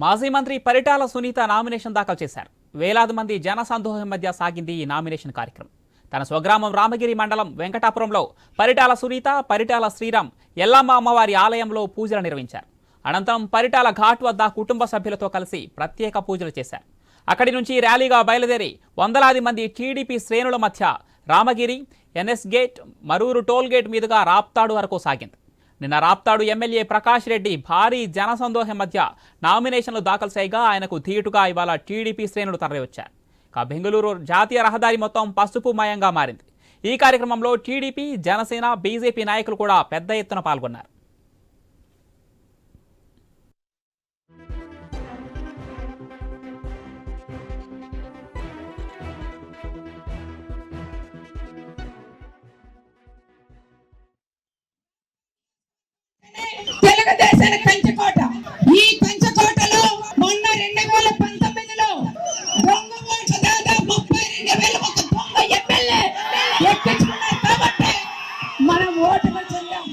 మాజీ మంత్రి పరిటాల సునీత నామినేషన్ దాఖలు చేశారు. వేలాది మంది జనసందోహం మధ్య సాగింది ఈ నామినేషన్ కార్యక్రమం. తన స్వగ్రామం రామగిరి మండలం వెంకటాపురంలో పరిటాల సునీత, పరిటాల శ్రీరామ్ ఎల్లమ్మ అమ్మవారి ఆలయంలో పూజలు నిర్వహించారు. అనంతరం పరిటాల ఘాట్ వద్ద కుటుంబ సభ్యులతో కలిసి ప్రత్యేక పూజలు చేశారు. అక్కడి నుంచి ర్యాలీగా బయలుదేరి వందలాది మంది టీడీపీ శ్రేణుల మధ్య Ramagiri, NS gate, Maruru toll gate మీదుగా రాప్తాడు వరకు సాగింది. నిన్న రాప్తాడు ఎమ్మెల్యే ప్రకాష్ రెడ్డి భారీ జనసందోహం మధ్య నామినేషన్లు దాఖలు చేయగా ఆయనకు ధీటుగా ఇవాళ టీడీపీ శ్రేణులు తరలివచ్చారు. బెంగళూరు జాతీయ రహదారి మొత్తం పసుపుమయంగా మారింది. ఈ కార్యక్రమంలో టీడీపీ, జనసేన, బీజేపీ నాయకులు కూడా పెద్ద ఎత్తున పాల్గొన్నారు. తెలుగుదేశం కంచకోట. ఈ కంచకోటలో మొన్న 2019లో దొంగ ఓట్ల దాదాపు 32,000 ఒక దొంగ ఎమ్మెల్యే ఎక్కించుకున్నారు. కాబట్టి మనం ఓటుకు చెందాం.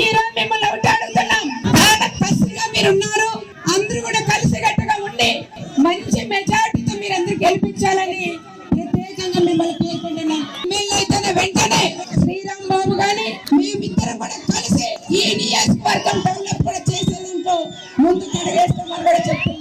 ఈ రోజు మిమ్మల్ని ఒకటి అడుగుతున్నాం, కసిగా మీరు ఉన్నారు, అందరూ కూడా కలిసికట్టుగా ఉండి మంచి మెజార్టీతో మీరు అందరూ గెలిపించాలని ప్రత్యేకంగా మిమ్మల్ని కోరుకుంటున్నాం. ఎమ్మెల్యే వెంటనే శ్రీరామ్ బాబు గాని మేమిద్దరం కూడా కలిసి ఈ నియోజకవర్గం డెవలప్ కూడా చేసేందుకు ముందుకు అడుగేస్తామని కూడా చెప్తున్నాం.